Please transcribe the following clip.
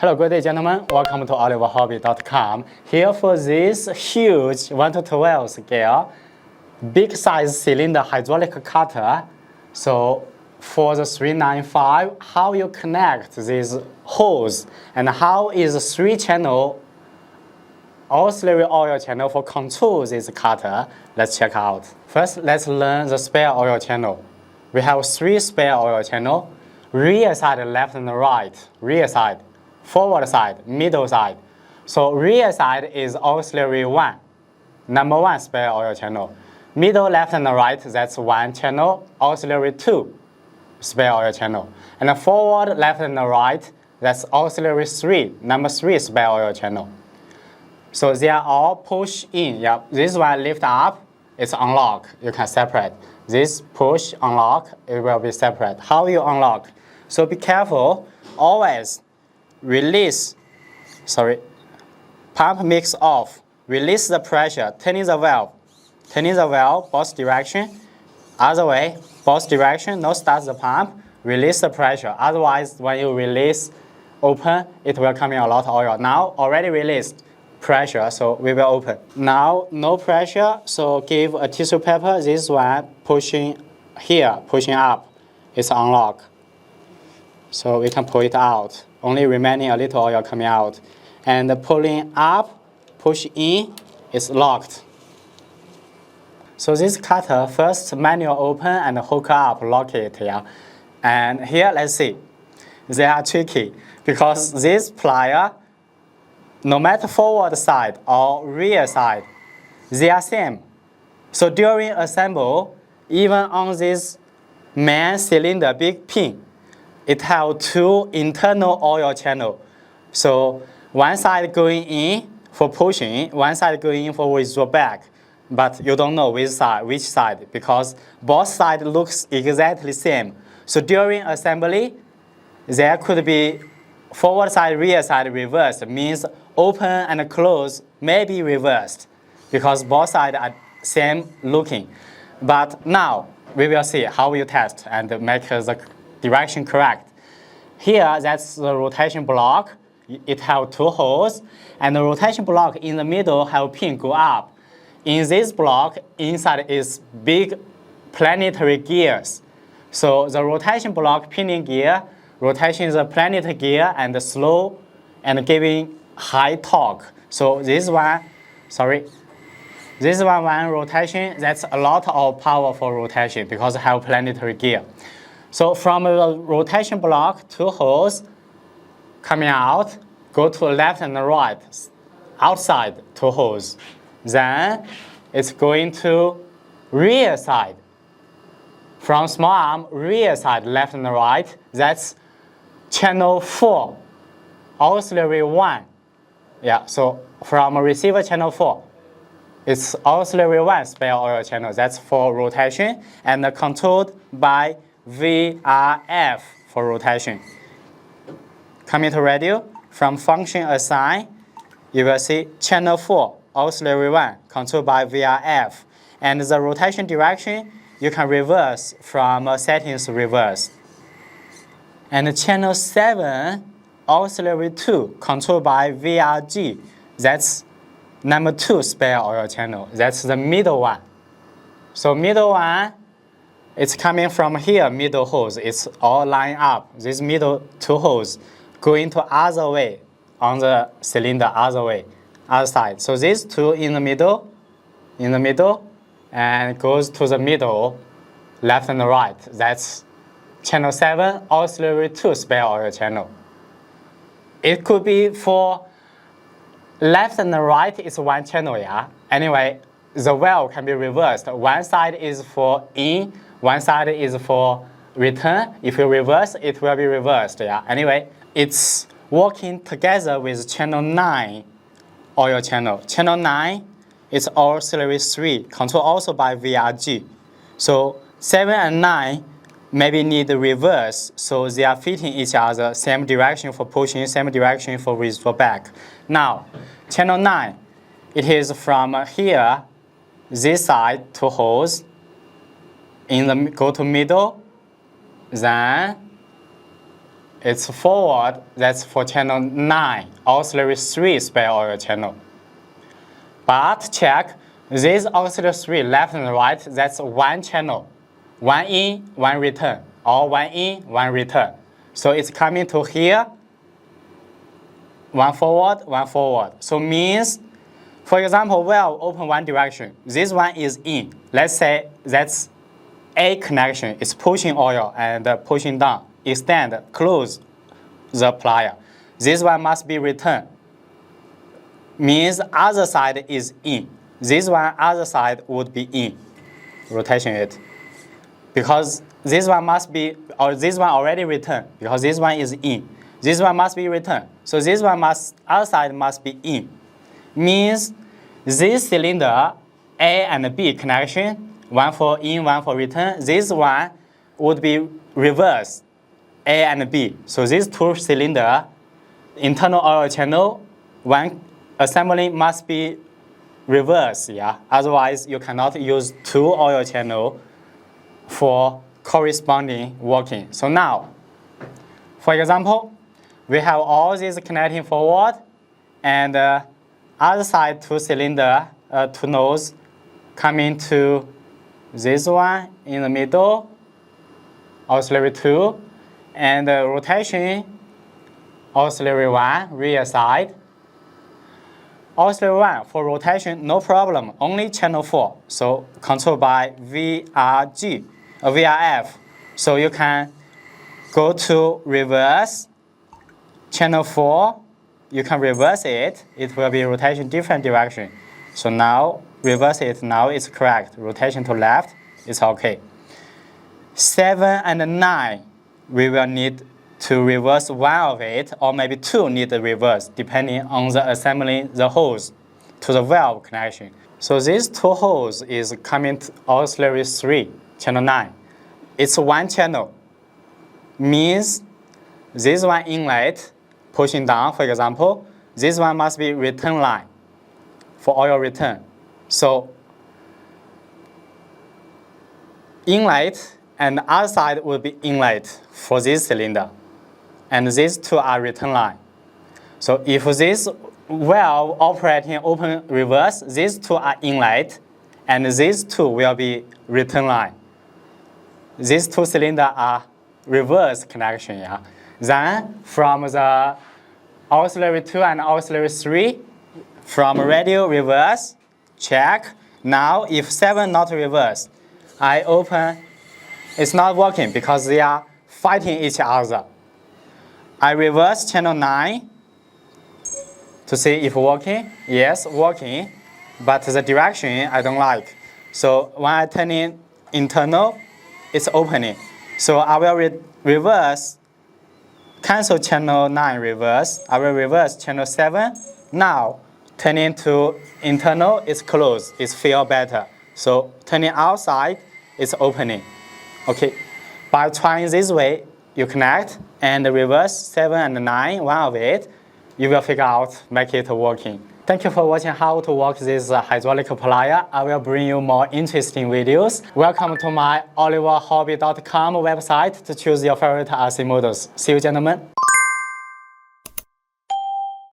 Hello, good day, gentlemen. Welcome to oliverhobby.com. Here for this huge 1 to 12 scale, big size cylinder hydraulic cutter. So for the 395, how you connect these holes and how is 3-channel auxiliary oil channel for control this cutter. Let's check out. First, let's learn the spare oil channel. We have 3 spare oil channel: rear side, left and right, rear side, forward side, middle side. So rear side is auxiliary 1, number 1 spare oil channel. Middle, left and right, that's 1 channel, auxiliary 2 spare oil channel. And the forward, left and right, that's auxiliary 3, number 3 spare oil channel. So they are all push in. Yeah, this one lift up, it's unlock. You can separate. This push, unlock, it will be separate. How you unlock? So be careful. Always release. Pump mix off. Release the pressure. Turning the valve. Turning the valve both direction. Other way, both direction. No start the pump. Release the pressure. Otherwise, when you release, open, it will come in a lot of oil. Now already released pressure, so we will open. Now no pressure, so give a tissue paper. This one pushing here, pushing up, it's unlock. So we can pull it out. Only remaining a little oil coming out. And pulling up, push in, it's locked. So this cutter, first manual open and hook up, lock it here. And here, let's see. They are tricky because this plier, no matter forward side or rear side, they are same. So during assemble, even on this main cylinder big pin, it has 2 internal oil channels. So one side going in for pushing, one side going in for withdraw back. But you don't know which side, because both sides looks exactly same. So during assembly, there could be forward side, rear side reversed, means open and close may be reversed because both sides are same looking. But now we will see how you test and make the direction correct. Here, that's the rotation block. It has 2 holes, and the rotation block in the middle have pin go up. In this block, inside is big planetary gears. So the rotation block pinning gear, rotation is a planetary gear and slow and giving high torque. So this one rotation, that's a lot of power for rotation because it have planetary gear. So from the rotation block, 2 holes coming out, go to left and right, outside 2 holes. Then it's going to rear side. From small arm, rear side, left and right, that's channel 4, auxiliary 1. Yeah, so from receiver channel 4, it's auxiliary 1 spare oil channel. That's for rotation and controlled by VRF for rotation. Coming to radio, from function assign, you will see channel 4, auxiliary 1, controlled by VRF. And the rotation direction, you can reverse from settings reverse. And channel 7, auxiliary 2, controlled by VRG. That's number 2 spare oil channel. That's the middle one. So middle one, it's coming from here, middle holes. It's all lined up. These middle 2 holes going to other way on the cylinder, other side. So these 2 in the middle, and goes to the middle, left and right. That's channel 7, auxiliary 2 spare oil channel. It could be for left and right, it's 1 channel, yeah? Anyway, the valve can be reversed. One side is for in, one side is for return. If you reverse, it will be reversed, yeah? Anyway, it's working together with channel 9 oil channel. Channel 9 is auxiliary 3, controlled also by VRG. So 7 and 9 maybe need reverse, so they are fitting each other, same direction for pushing, same direction for withdraw back. Now, channel 9, it is from here, this side, 2 holes, go to middle, then it's forward, that's for channel 9, auxiliary 3 spare oil channel. But check, this auxiliary 3, left and right, that's one channel. One in, one return, or one in, one return. So it's coming to here, one forward, one forward. So means, for example, valve open one direction. This one is in. Let's say that's A connection. It's pushing oil and pushing down. Extend, close the plier. This one must be return. Means other side is in. This one other side would be in. Rotation it. Because this one must be, or this one already return. Because this one is in. This one must be return. So this one must, other side must be in. Means this cylinder A and B connection, one for in, one for return. This one would be reverse, A and B. So these two cylinder, internal oil channel, one assembly must be reverse, yeah. Otherwise, you cannot use two oil channel for corresponding working. So now, for example, we have all these connecting forward, and other side two cylinder, two nose coming to this one in the middle, auxiliary 2, and rotation, auxiliary 1, rear side. Auxiliary 1 for rotation, no problem, only channel 4, so controlled by VRF. So you can go to reverse, channel 4, you can reverse it, it will be rotation different direction. So now, reverse it, now it's correct, rotation to left, it's okay. 7 and 9, we will need to reverse one of it, or maybe two need to reverse, depending on the assembly, the holes to the valve connection. So these two holes is coming to auxiliary 3, channel 9. It's one channel, means this one inlet, pushing down, for example, this one must be return line for oil return. So inlet and other side will be inlet for this cylinder. And these two are return line. So if this valve operating open reverse, these two are inlet, and these two will be return line. These two cylinders are reverse connection. Yeah. Then from the auxiliary 2 and auxiliary 3, from radial reverse, check. Now if 7 not reverse, I open, it's not working because they are fighting each other. I reverse channel 9 to see if working. Yes, working, but the direction I don't like. So when I turn in internal, it's opening. So I will reverse, cancel channel 9 reverse. I will reverse channel 7. Now turning to internal, it's closed. It feels better. So turning outside, it's opening. Okay, by trying this way, you connect and reverse 7 and 9, one of it, you will figure out, make it working. Thank you for watching how to work this hydraulic plier. I will bring you more interesting videos. Welcome to my oliverhobby.com website to choose your favorite RC models. See you, gentlemen.